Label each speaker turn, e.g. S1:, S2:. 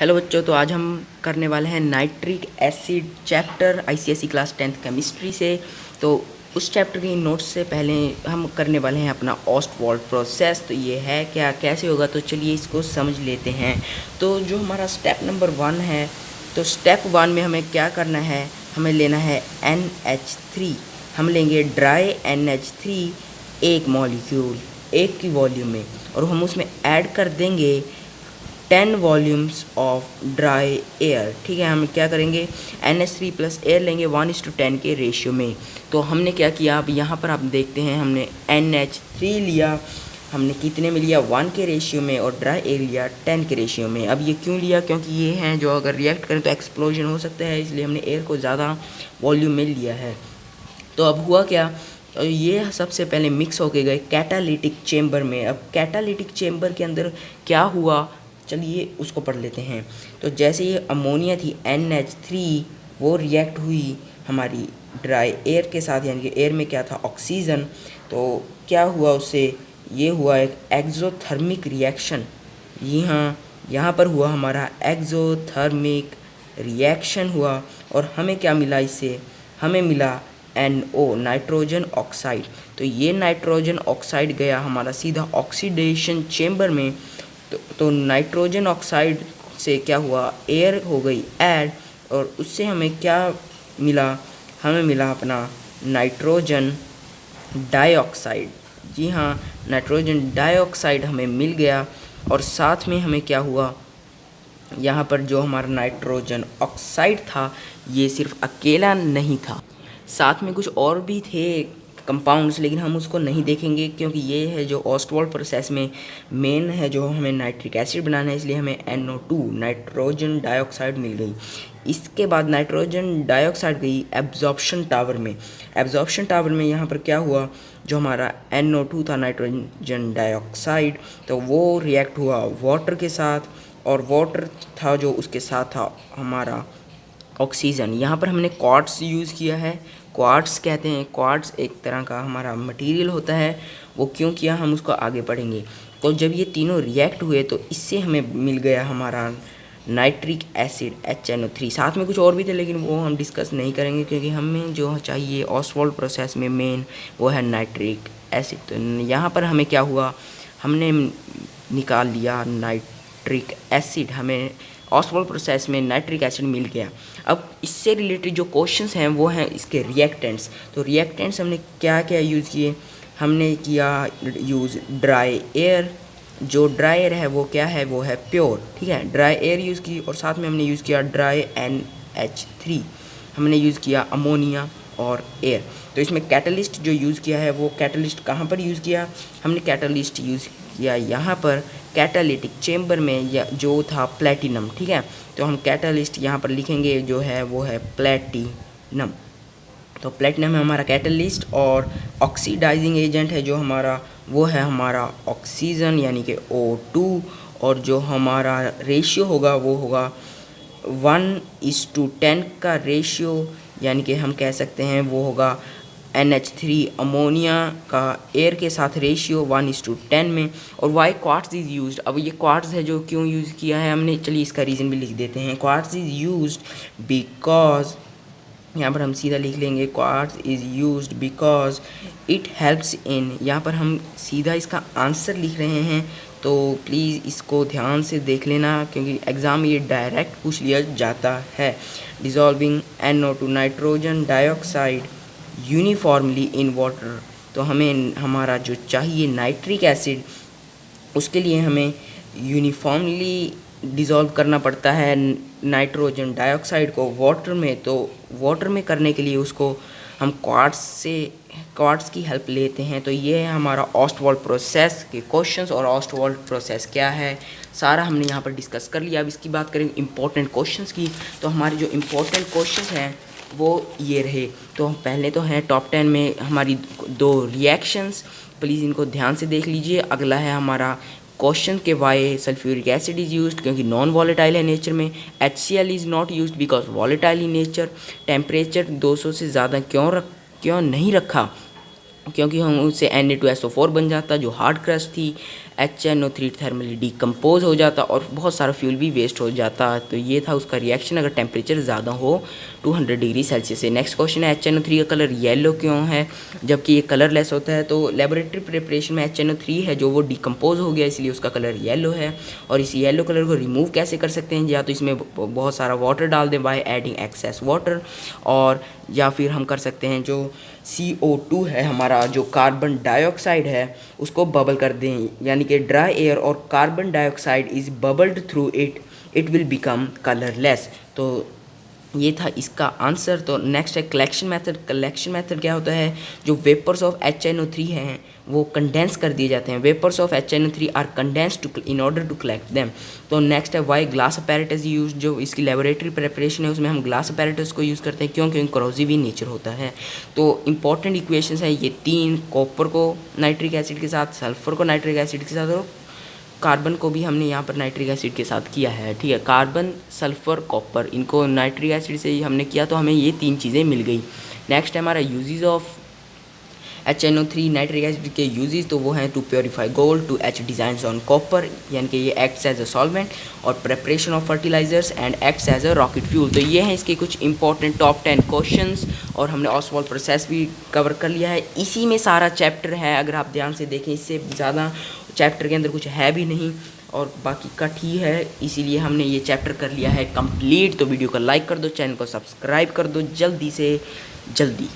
S1: Hello बच्चों, तो आज हम करने वाले हैं nitric acid chapter ICSE class 10th chemistry से। तो उस चैप्टर के नोट्स से पहले हम करने वाले हैं अपना ऑस्टवॉल्ड प्रोसेस। तो ये है क्या, कैसे होगा, तो चलिए इसको समझ लेते हैं। तो जो हमारा स्टेप नंबर 1 है, तो स्टेप 1 में हमें क्या करना है, हमें लेना है NH3। हम लेंगे ड्राई NH3 एक मॉलिक्यूल एक की वॉल्यूम में, और हम उसमें ऐड कर देंगे 10 वॉल्यूम्स ऑफ ड्राई एयर। ठीक है, हम क्या करेंगे, NH3 प्लस एयर लेंगे 1:10 के रेशियो में। तो हमने क्या किया, अब यहाँ पर आप देखते हैं हमने NH3 लिया, हमने कितने में लिया, 1 के रेशियो में, और ड्राई एयर लिया 10 के रेशियो में। अब ये क्यों लिया, क्योंकि ये हैं जो अगर रिएक्ट करें तो एक्सप्लोजन हो सकता है, इसलिए हमने एयर को ज़्यादा वॉल्यूम में लिया है। तो अब हुआ क्या, तो ये सबसे पहले मिक्स होके गए कैटालिटिक चेम्बर में। अब कैटालिटिक चेम्बर के अंदर क्या हुआ, चलिए उसको पढ़ लेते हैं। तो जैसे ये अमोनिया थी NH3, वो रिएक्ट हुई हमारी ड्राई एयर के साथ, यानी कि एयर में क्या था, ऑक्सीजन। तो क्या हुआ उससे, ये हुआ एक एक्जोथर्मिक रिएक्शन। जी हाँ, यहाँ पर हुआ हमारा एक्जोथर्मिक रिएक्शन हुआ, और हमें क्या मिला इससे, हमें मिला NO नाइट्रोजन ऑक्साइड। तो ये नाइट्रोजन ऑक्साइड गया हमारा सीधा ऑक्सीडेशन चेम्बर में। तो नाइट्रोजन ऑक्साइड से क्या हुआ, एयर हो गई ऐड, और उससे हमें क्या मिला, हमें मिला अपना नाइट्रोजन डाइऑक्साइड। जी हाँ, नाइट्रोजन डाइऑक्साइड हमें मिल गया। और साथ में हमें क्या हुआ, यहाँ पर जो हमारा नाइट्रोजन ऑक्साइड था, ये सिर्फ अकेला नहीं था, साथ में कुछ और भी थे कंपाउंड्स, लेकिन हम उसको नहीं देखेंगे क्योंकि ये है जो ऑस्टवॉल्ड प्रोसेस में मेन है, जो हमें नाइट्रिक एसिड बनाना है, इसलिए हमें NO2 नाइट्रोजन डाइऑक्साइड मिल गई। इसके बाद नाइट्रोजन डाइऑक्साइड गई एब्जॉर्प्शन टावर में। एब्जॉर्प्शन टावर में यहाँ पर क्या हुआ, जो हमारा NO2 था नाइट्रोजन डाइऑक्साइड, तो वो रिएक्ट हुआ वाटर के साथ, और वाटर था जो उसके साथ था हमारा ऑक्सीजन। यहाँ पर हमने क्वार्ट्स यूज़ किया है। क्वार्ट्स कहते हैं, क्वार्ट्स एक तरह का हमारा मटेरियल होता है। वो क्यों किया, हम उसको आगे पढ़ेंगे। तो जब ये तीनों रिएक्ट हुए तो इससे हमें मिल गया हमारा नाइट्रिक एसिड HNO3। साथ में कुछ और भी थे, लेकिन वो हम डिस्कस नहीं करेंगे क्योंकि हमें जो चाहिए ऑस्टवॉल्ड प्रोसेस में मेन, वो है नाइट्रिक एसिड। तो यहाँ पर हमें क्या हुआ, हमने निकाल लिया नाइट्रिक एसिड, हमें ऑस्टवॉल्ड प्रोसेस में नाइट्रिक एसिड मिल गया। अब इससे रिलेटेड जो क्वेश्चंस हैं वो हैं इसके रिएक्टेंट्स। तो रिएक्टेंट्स हमने क्या क्या यूज़ किए, हमने किया यूज़ ड्राई एयर। जो ड्राई एयर है वो क्या है, वो है प्योर। ठीक है, ड्राई एयर यूज़ की, और साथ में हमने यूज़ किया ड्राई NH3, हमने यूज़ किया अमोनिया और एयर। तो इसमें कैटलिस्ट जो यूज़ किया है, वो कैटलिस्ट कहाँ पर यूज़ किया, हमने कैटलिस्ट यूज़ किया यहाँ पर कैटालिटिक चेम्बर में, या जो था प्लेटिनम। ठीक है, तो हम कैटलिस्ट यहाँ पर लिखेंगे, जो है वो है प्लेटिनम। तो प्लेटिनम है हमारा कैटलिस्ट, और ऑक्सीडाइजिंग एजेंट है जो हमारा, वो है हमारा ऑक्सीजन यानी कि O2। और जो हमारा रेशियो होगा वो होगा 1:10 का रेशियो, यानी कि हम कह सकते हैं वो होगा NH3 अमोनिया का एयर के साथ रेशियो 1:10 में। और वाई क्वार्ट्ज इज़ यूज्ड, अब ये क्वार्ट्ज है जो क्यों यूज़ किया है हमने, चलिए इसका रीज़न भी लिख देते हैं। क्वार्ट्ज इज़ यूज्ड बिकॉज, यहाँ पर हम सीधा लिख लेंगे, quartz is used because it helps in, यहाँ पर हम सीधा इसका आंसर लिख रहे हैं, तो प्लीज़ इसको ध्यान से देख लेना क्योंकि एग्ज़ाम में ये डायरेक्ट पूछ लिया जाता है। डिज़ोल्विंग NO2 nitrogen dioxide uniformly in water. तो हमें हमारा जो चाहिए नाइट्रिक एसिड, उसके लिए हमें यूनिफॉर्मली डिज़ोल्व करना पड़ता है नाइट्रोजन डाइऑक्साइड को वाटर में। तो वाटर में करने के लिए उसको हम क्वार्ट्स की हेल्प लेते हैं। तो ये है हमारा ऑस्टवॉल्ड प्रोसेस के क्वेश्चंस, और ऑस्टवॉल्ड प्रोसेस क्या है सारा हमने यहाँ पर डिस्कस कर लिया। अब इसकी बात करें इंपॉर्टेंट क्वेश्चंस की, तो हमारे जो इंपॉर्टेंट क्वेश्चंस हैं वो ये रहे। तो पहले तो है टॉप 10 में हमारी 2 रिएक्शंस, प्लीज़ इनको ध्यान से देख लीजिए। अगला है हमारा क्वेश्चन के why sulphuric acid is used, क्योंकि नॉन वॉलेटाइल है नेचर में। HCl is not used because volatile in nature. Temperature 200 से ज़्यादा क्यों नहीं रखा, क्योंकि हम उससे Na2SO4 बन जाता जो हार्ड क्रस्ट थी। HNO3 थर्मली डिकम्पोज हो जाता और बहुत सारा फ्यूल भी वेस्ट हो जाता। तो ये था उसका रिएक्शन अगर टेम्परेचर ज़्यादा हो 200 डिग्री सेल्सियस से। नेक्स्ट क्वेश्चन है HNO3 का कलर येलो क्यों है जबकि ये कलरलेस होता है। तो लेबोरेटरी प्रिपरेशन में HNO3 है जो वो डिकम्पोज हो गया इसलिए उसका कलर येलो है। और इस येलो कलर को रिमूव कैसे कर सकते हैं, या तो इसमें बहुत सारा वाटर डाल दें बाय एडिंग एक्सेस वाटर, और या फिर हम कर सकते हैं जो CO2 है हमारा जो कार्बन डाइऑक्साइड है उसको बबल कर दें, यानी कि ड्राई एयर और carbon dioxide is bubbled through it will become colourless. तो ये था इसका आंसर। तो नेक्स्ट है कलेक्शन मेथड। कलेक्शन मेथड क्या होता है, जो वेपर्स ऑफ HNO3 हैं वो कंडेंस कर दिए जाते हैं। Vapours of HNO3 are condense to in order to collect them. तो नेक्स्ट है वाई ग्लास अपैरेटस यूज, जो इसकी लेबोरेटरी प्रिपरेशन है उसमें हम ग्लास अपैरेटस को यूज़ करते हैं क्योंकि करोसिव इन नेचर होता है। तो इंपॉर्टेंट इक्वेशंस है ये तीन, कॉपर को नाइट्रिक एसिड के साथ, सल्फर को नाइट्रिक एसिड के साथ और कार्बन को भी हमने यहाँ पर नाइट्रिक एसिड के साथ किया है। ठीक है, कार्बन सल्फर कॉपर इनको नाइट्रिक एसिड से ही हमने किया तो हमें ये तीन चीज़ें मिल गई। नेक्स्ट है हमारा uses of HNO3 nitric acid के यूजेस, तो वो हैं to purify gold, to etch designs on copper, यानी कि ये एक्ट्स एज अ सॉल्वेंट, और preparation of fertilisers and acts as a rocket fuel. तो ये हैं इसके कुछ इंपॉर्टेंट टॉप 10 क्वेश्चंस और हमने ऑसवाल्ड प्रोसेस भी कवर कर लिया है। इसी में सारा चैप्टर है, अगर आप ध्यान से देखें इससे ज़्यादा चैप्टर के अंदर कुछ है भी नहीं और बाकी कट ही है, इसीलिए हमने ये चैप्टर कर लिया है कंप्लीट। तो वीडियो को लाइक कर दो, चैनल को सब्सक्राइब कर दो जल्दी से जल्दी।